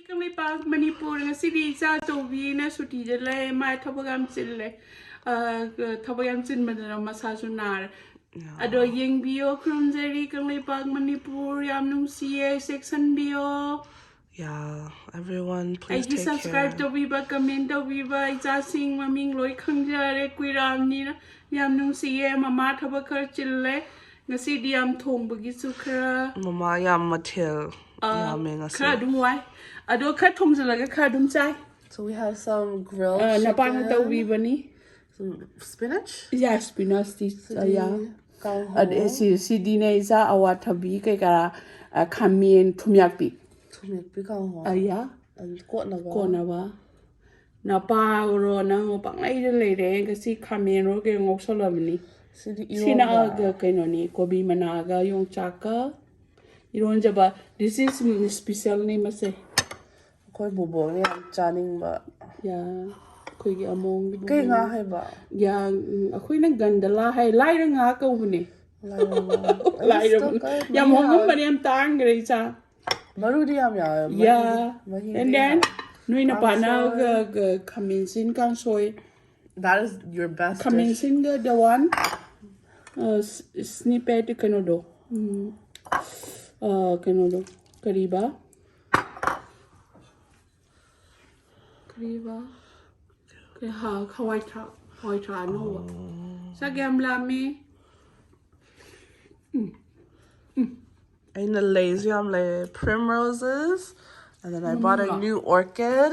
Ngapaiga Manipuri ngasi sa tobi na suti jale mai thapagam chille thapagam chin madara masajunar ado yeng bio krumjeri Ngapaiga Manipuri yam nungsiye section bio. Yeah, everyone, please take care. Subscribe to Viva, comment to Viva, Icha Sing, Maming Loy Kangjare, Quiramnina, Yam Nungsiye, Mama Tabakar Chile, Nasi Diam Tong Bugisukra, Mama Yam Matil. Kadumwai. I don't cut homes like a kadum chai. So we have some grilled chicken. Some spinach? Yeah, spinach. Yeah. Sidine is our tabi, Kamin, Thumyakpi. Thumyakpi kanghou. Yeah. And Konava. Konava. Napa or no, but later, and see Kamin, Rogan, Oxalamini. Sinaga, Kanoni, Kobi Managa, Young Chaka. This is special name, I say. Koi bubo ni chaning ba. Yeah. Koi among. Kay nga hai ba. Yeah. Ako'y naggandala hay. Lai nga ka ubni. Lai Yam hong ba niyam taang gray sa. Marudi yam ya. Yeah. And then nui na pa na kaminsin Kangshoi. That is your best. Kaminsin the one. Snippet kanodo. Kanodo. Kariba. Okay, Hawaii no. Sagam lami. In the lazy, I'm like primroses, and then I bought a new orchid,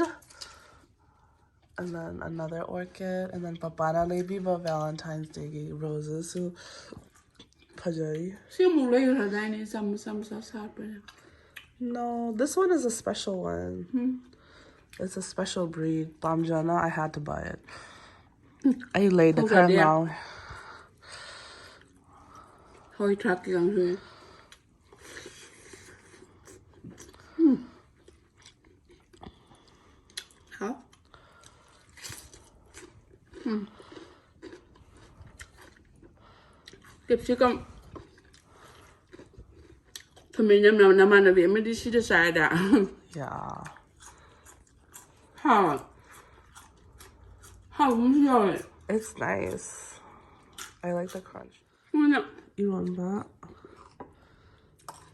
and then another orchid, and then Papana le Viva Valentine's Day roses. So, pajari. No, this one is a special one. It's a special breed. Bamjana, I had to buy it. I laid the caramel. Haore Haore-172. How? Capsicum. Thumyakpi naman na may di siya sada. Yeah. How was it? It's nice. I like the crunch. No. You want that?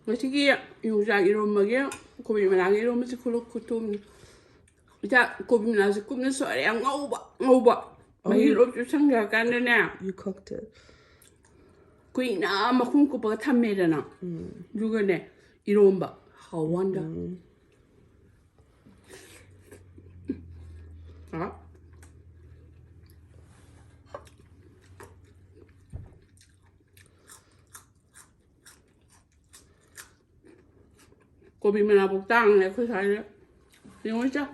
What's here? You say you don't make it. Come in, I don't make it. Kutum. That come in as a goodness. Sorry, I'm over. My hero to sing your candy now. You cooked it. Queen, I'm a hunk of a tamedana. You go there. Iromba. How wonder. Kobi mình làm tang này, khơi thái đấy, nhưng mà chắc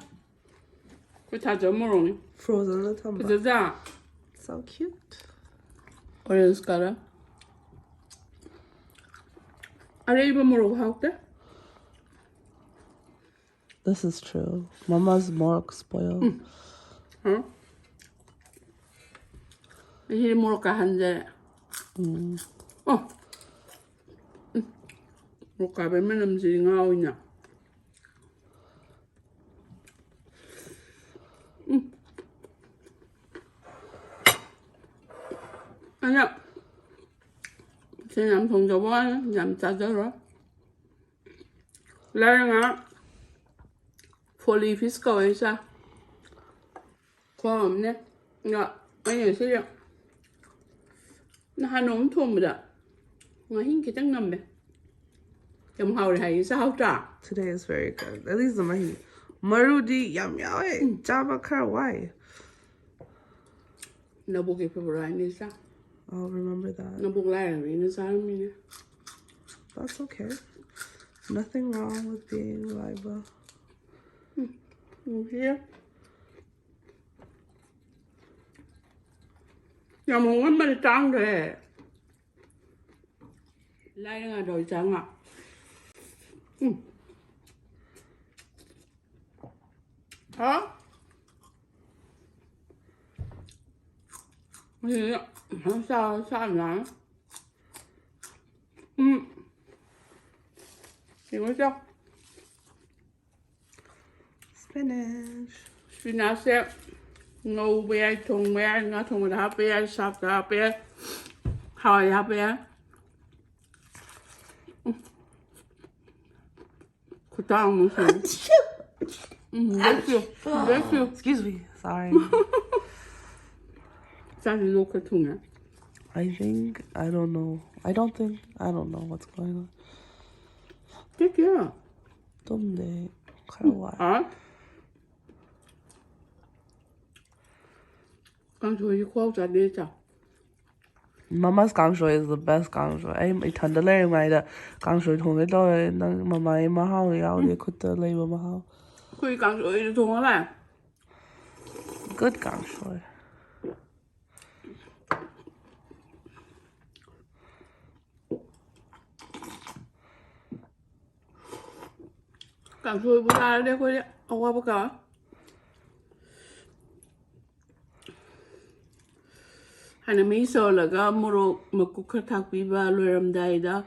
khơi thái chấm mồi rồi. Frozen the tamba. It's that. So cute. Orange color. Are you even more of This is true. Mama's more spoiled. Huh? He's more kahande. Oh. Roka be menam si ngao ina. Anak. Saya nam thong jawa, nam chadara. Lai nga. Fully fiscal isa. Kom ne. Nga, ay siya. Nahanong thomda. Nga hin kitang nambe. Today is very good. At least the mahi. Marudi yam yawe. Java why? Nabuki Purainisa. I'll remember that. Nabuki. That's okay. Nothing wrong with being live. Here. Yam one minute down there. Lying at the janga. Hả? Sao lại? Thì có sao? Finish. Spinazie, ngô bé, thùng bé, ngã thùng đá bé, sạp đá bé, hỏi đá bé. Cứ tao muốn xem. Bless you. Excuse me. Sorry. Sao thì lúc cái thùng á? I don't know. I don't know what's going on. Cái kia. Thumde. Karawa. Hả? Kangshoi khoa ra đi chả? Mama's Kangshoi is the best Kangshoi. I'm a tandalay my da Kangshoi thong it all mama em mahao yao de could the labor mahao. Khui Kangshoi thùng lại. Good Kangshoi. Kangshoi bữa nay đây coi đi. Ông qua bữa cả. Hana miso laga moro makukhathakpi ba loiramdai da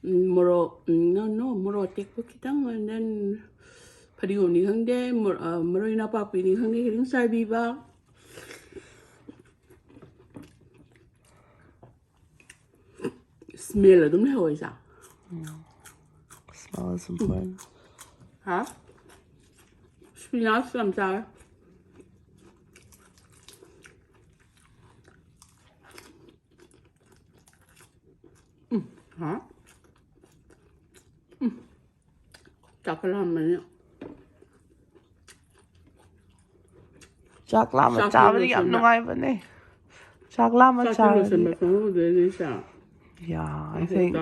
moro tek pakitang and then phadiom ni hangde moro ina pakpi ni hangde hiring sai bi ba smell là đúng là hồi sao? Smell is important. Hả? Spinach làm sao? Hả? Chắc là mình nhá. Chắc lama chawri am nungai bane. Chắc lama chawri. Yeah, I think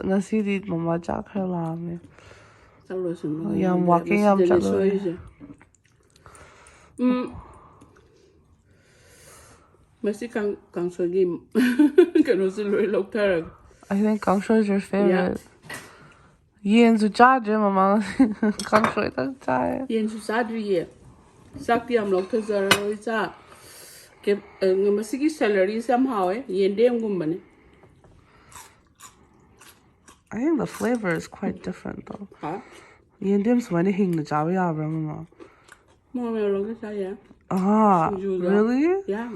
ngasi di mama chắc khar lam. Yeah, I'm walking up chalo. Messi Kangshoi game. Can also look there. I think Kangshoi is your favorite. Yen su cha je mama. Kangshoi ta cha. Yen su sa dri ye. Sak ti am lok tha zar roi cha. Ke Messi ki salary somehow yen dem gum bane. I think the flavor is quite different though. Huh? Yen dem su mane hing na cha ya bra mama. Mo me lo ka ya. Ah, really? Yeah.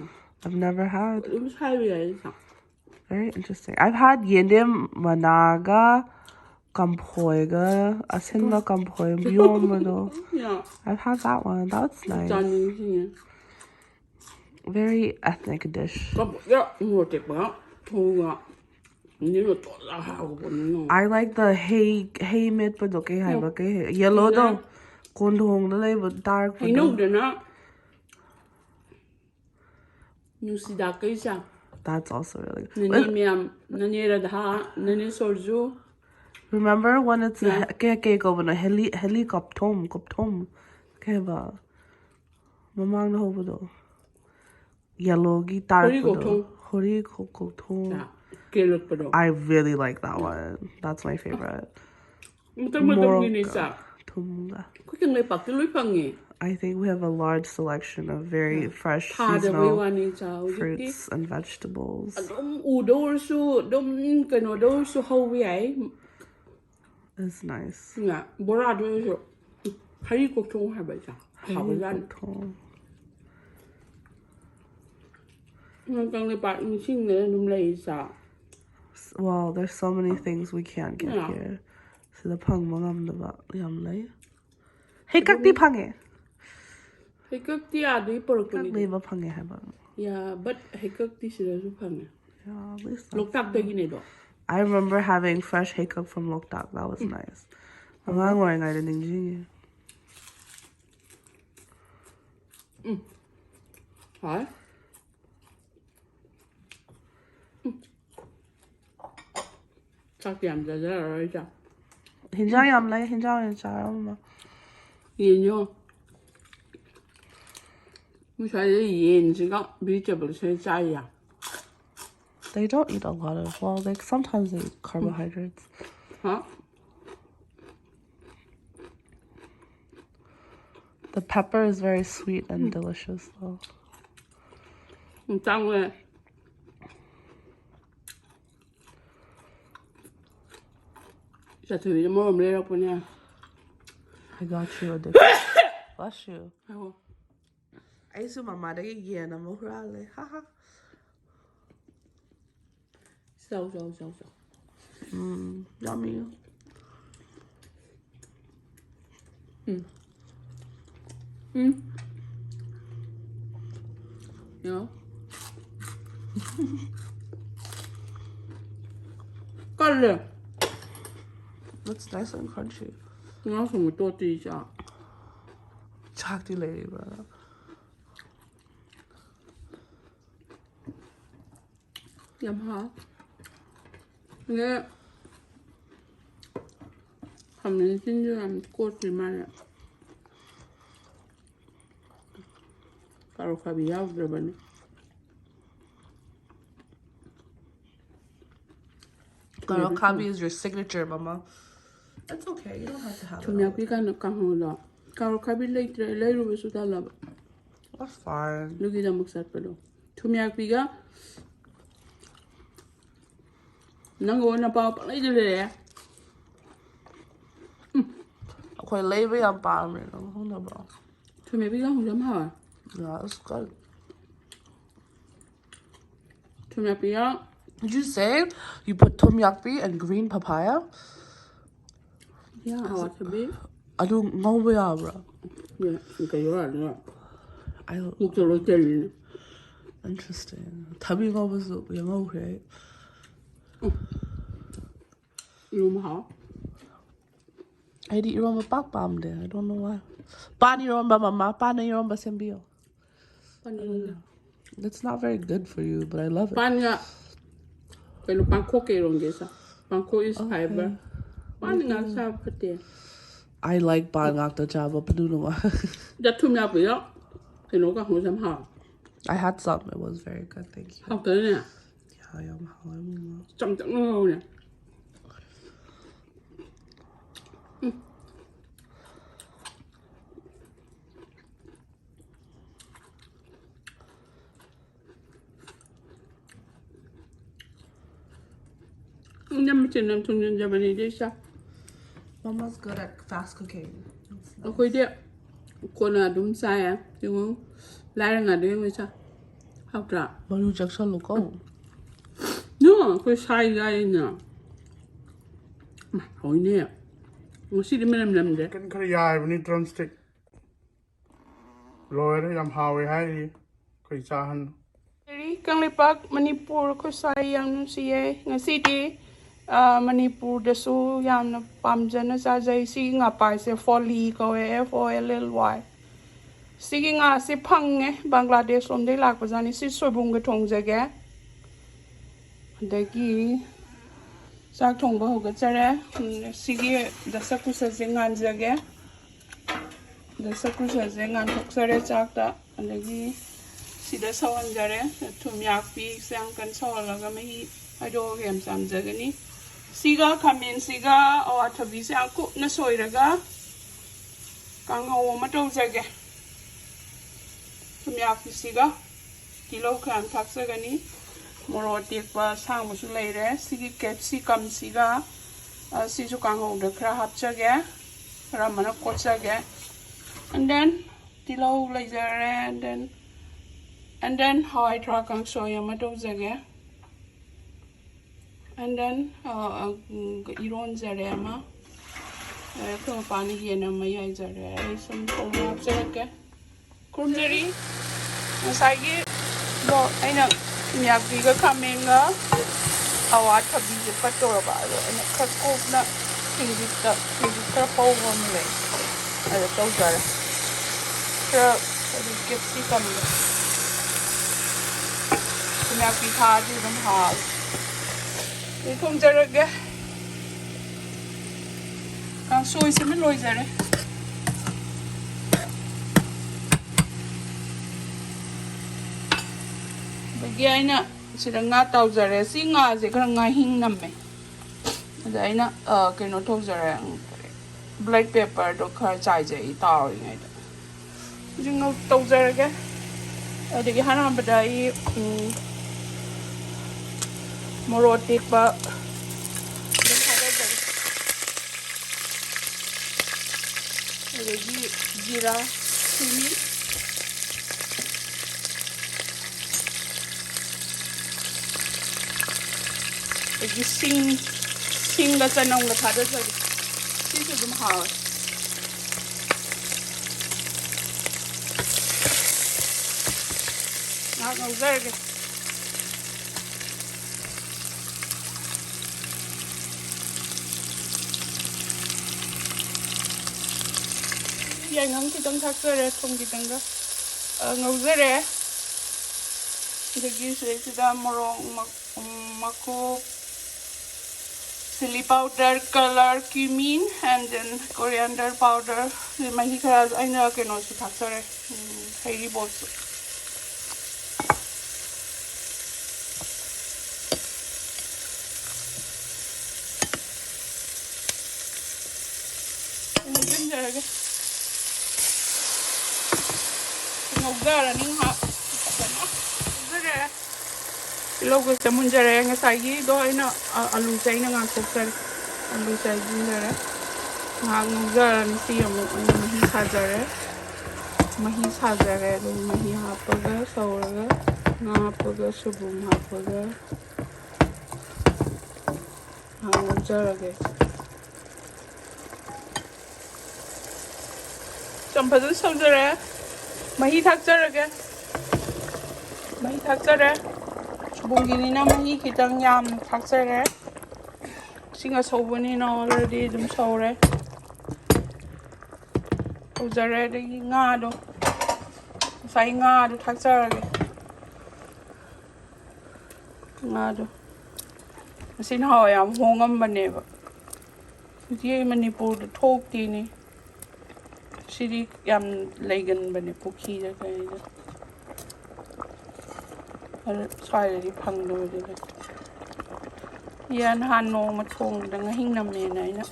I've never had. It was high way. Very interesting. I've had yendim managa, Ngapaiga, asinga Ngapaiga, biomado. Yeah. I've had that one. That's nice. Very ethnic dish. I like the hey mit padoke yellow though. Kondong the label dark. I know they're not. That's also really good. Remember when it's a helicopter keba mamang no hobo yellow guitar hori kokotom. I really like that one. That's my favorite. I think we have a large selection of very fresh seasonal fruits and vegetables. It's nice. Well, there's so many things we can't get here. So the pang mangam the ba yam lay. Hey kakti pange. Hekakti adi porokuni. Kakti ba pange haba. Yeah, but hekakti sila su pange. Yeah, at least. Loktak de gine do. I remember having fresh hekak from Loktak. That was nice. I'm not wearing I didn't enjoy it. Hi. Chắc yam ra rồi cha. Hinjang yam lay hinjang cha ma. Yin yo. Mu sai de yin ji ga vegetable sai cha ya. They don't eat a lot of, well, like sometimes they eat carbohydrates. Huh? The pepper is very sweet and delicious though. I got you a Bless you. Oh. I used to mama de yen I'm over haha. So. Yummy. Yeah. Color. Looks nice and crunchy. Nó dùng một tô tì cho. Chocolate lady, bro. Yum hả? Nghe. 하면 진주한 꽃이 많아. 가루값이 야우더라고요. Thumyakpi is your signature, mama. That's okay. You don't have to have it. Thumyakpi가 kanghou. 가루값이 레이로에서 달라. That's fine. 여기다 먹살빼로. Thumyakpi가 nang na pa pa leidere. Okay, lady I'm bombing. Who knows about? Thumyakpi가 hong hả? Yeah, it's good. Thumyakpi가 Did you say you put thumyakpi and green papaya? yeah, how to be? I don't know where, bro. Yeah, okay, you're right. I don't. Look to look there. Interesting. Tabby was young, okay. Room how? I eat your own back bomb there. I don't know why. Bani your own mama, bani your own basembio. That's not very good for you, but I love it. Panya. Pero pangko kayo gesa. Pangko is fiber. Panya sa pati. I like buying out the Java, but The Thumyakpi, pero ka hong how? I had some. It was very good. Thank you. How to na? Yeah, I'm Chong no na. Nam tung Japanese dish. Mama's good at fast cooking. Ako dia ko na dum saya yung lai nga de with how to. But you just look old. No, ko sai guy na. Ma hoi ne. Mo si de nam de. Kan kar yai bani drumstick. Lawyer yam Haore Haore kai chahan. Eri Kanglipak Manipur ko sai yang nu siye nga city Manipur dasu yang na pamjana sa jai si ngapai se folly ko FOLLY si nga si phange Bangladesh om de lak pajani si Soibumga thong jage dagi sak thong ba hoga chare si gi dasaku sa jengan jage dasaku sa jengan thok sare chak ta dagi sida sawan jare Thumyakpi sang kan sawalaga mai ado gem sam jagani siga kamen siga awa thabi sang ku na soiraga kanghou ma to jage Thumyakpi siga kilo kan thaksagani moro tekpa sang musu leire sigi capsicum siga sisu kanghou da khra hapchage ramana kochage and then tilo leizare and then how I try Kangshoi jage. And then iron zarema. Kung pani hiyan na mayay zare. Some pumap jage. Kurmeri. Masagi. Lo ay na Thumyakpi coming awat tabi patora ba. Ano kakop na hindi po wamle. Ano to zare. So get si kami. Thumyakpi thaji dum ha. Ni không jare ge. Kangshoi se me loi jare. Bagi aina sida nga tau jare si nga je kra nga hing namme. Ada aina keno thok jare black pepper do khar chai je I taw ngai da. Jing no tau jare ge. Adigi hana badai moro tekpa dan kada jare. Adigi jira cumin. 여기 싱과 짜놓은 다 넣어서 시소 좀 하워. ngầu giờ ngấm thì trong thác rồi không thì trong đó ngầu rồi jadi sudah kita morong maku chili powder, color, cumin, and then coriander powder. Mahi kara aina ke no si thak sare hairi bosu. Ngogara ning ha. Ngogara. Logo sa munjare nga sagi do ina alu sai na nga kokar. Alu sai jindare. Nga ngogara ni siya mo mahi sajare. Mahi sajare do mahi hapaga sauraga. Nga hapaga subum hapaga. Ngogara. 점퍼도 성절해. 마히 닭절하게. 마히 닭절해. 주봉기니나 마히 기장 얌 닭절해. 싱가 소분이나 already 좀 서울에. 오절해 되기 nga도. 사이 nga도 닭절하게. nga도. sin hỏi am hongam bane ba. Ye Manipur thok ti ni. Siri yam legan bane pukhi da kai da ar sai ri phang do de yan han no ma thong da nga hing nam ne nai na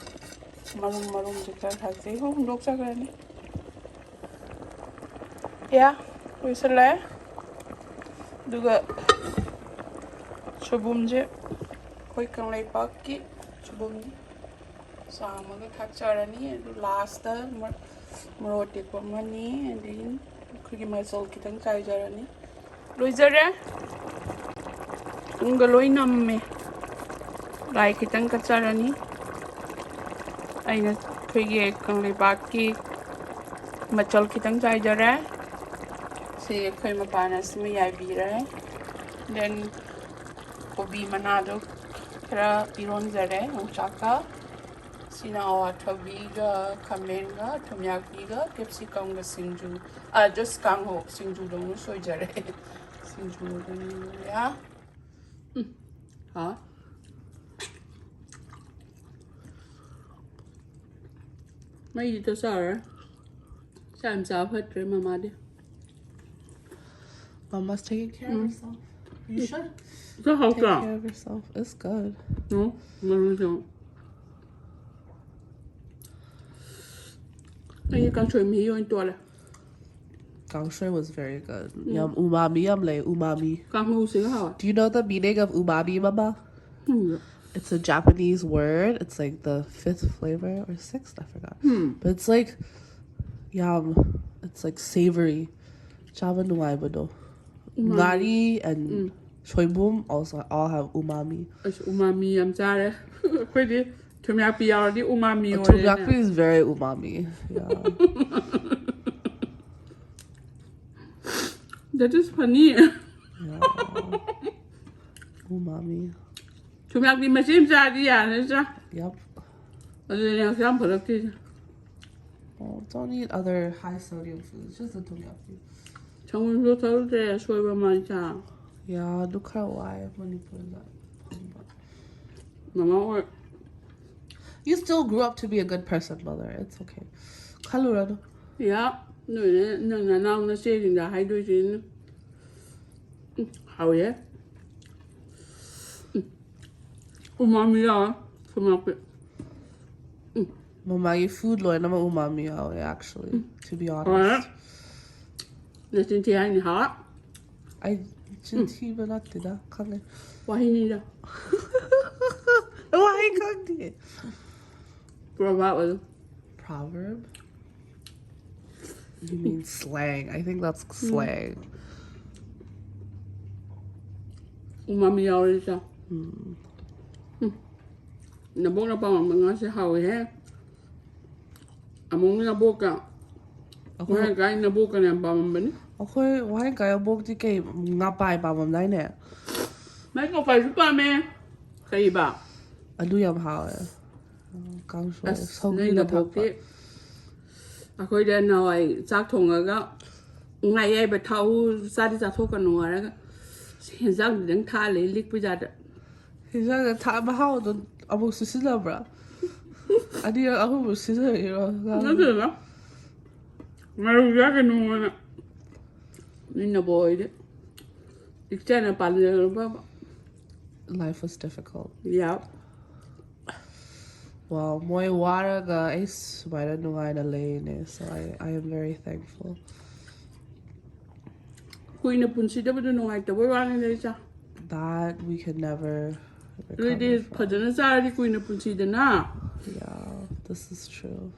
marum je ka tha se hong dok sa ka ni ya oi sala duga chubum je koi kang lai pak ki chubum ni sama ga thak charani last da Meroti ko mani and then kugi masol kitang charger ni. Loizare. Ungaloy namme. Rai kitang kacharani. Aina kugi kang libaki machol kitang charger. Se koi mapanas me yabira. Then kobi manado kara iron zare chaka. Sinawa Tawiga, Kamenga, Thumyakpi, Capsicum, Singju. Just kanghou, Singju don't show Jare. Singju, yeah. Huh? My little Sarah. Sam's out her mamma. Mama's taking care of herself. You should So how take care of yourself. It's good. No, no, no. Kangshoi was very good. Yum umami, yum le umami. Kanghou. Do you know the meaning of umami, Mama? It's a Japanese word. It's like the 5th flavor or 6th, I forgot. But it's like yum. It's like savory. Java nuaibado. Ngari and Soibum also all have umami. It's umami, I'm sorry. Pretty. Thumyakpi already umami. Thumyakpi is very umami. Yeah. That is funny. Yeah. Umami. Thumyakpi machine jadi ya, nisa. Yep. Ada yang siapa produktif? Oh, don't eat other high sodium foods. Just the thumyakpi. Jangan lupa tahu deh, soal macam. Yeah, look how why Manipuri that. Mama, You still grew up to be a good person, Mother. It's okay. Kalurado. ya, nang na sih dah hai dua sini. Haore. Umami ya, Thumyakpi. Mama, your food loy nama umami actually, to be honest. Na sini tiada ni ha. I didn't even not did that. Kange. Wah ini dah. Why kange? Proverb. Proverb. You mean slang? I think that's slang. Umami yaori sa. Nabok na pa mga si Haore he. Among na boka. Why guy na boka na pa man? Okay, why kaya bok di kay ngapai pa mam nai ne? Mai ko fa su pa me. Kai ba. Adu yam hao. Kangshoi. So Nei good na at bok ti. Akoi de na ai chak thong ga. Ngai ai ba thau sa di sa tho ka no ra. Hiện rằng đang tha lấy lịch bây giờ đó. Hiện rằng là thả mà hao don abu sisi la bra. Adi aku bu sisi yo. Nó được lắm. Mà ra cái nụ này. Nên là bồi đấy. Ít chân là bàn rồi ba. Life was difficult. Yeah. Well, moi water ga is by the nungai na lane, so I am very thankful. Queen of Punsi, the no idea where one is. That we could never It is Pajanazari, Queen of Punsi, the na. Yeah, this is true.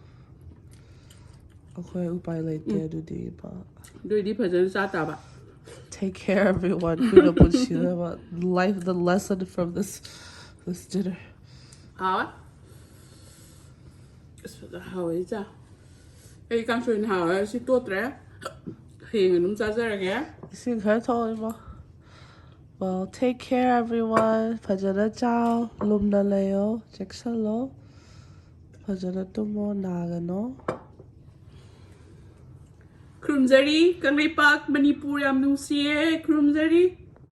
Okay, upai late there do di but Do it Pajanazata. take care everyone. Queen of Bushida, but life the lesson from this dinner. How? How is that? Hey, Kangshoi, how is it? Two, three. Hình đúng ra ra kìa. Xin khởi thôi mà. Well, take care everyone. Pajana chao. Lumna leo. Jacksalo. Pajana tumo nagano. Krumzari, Kanglei Park, Manipuri Mukbang, Krumzari.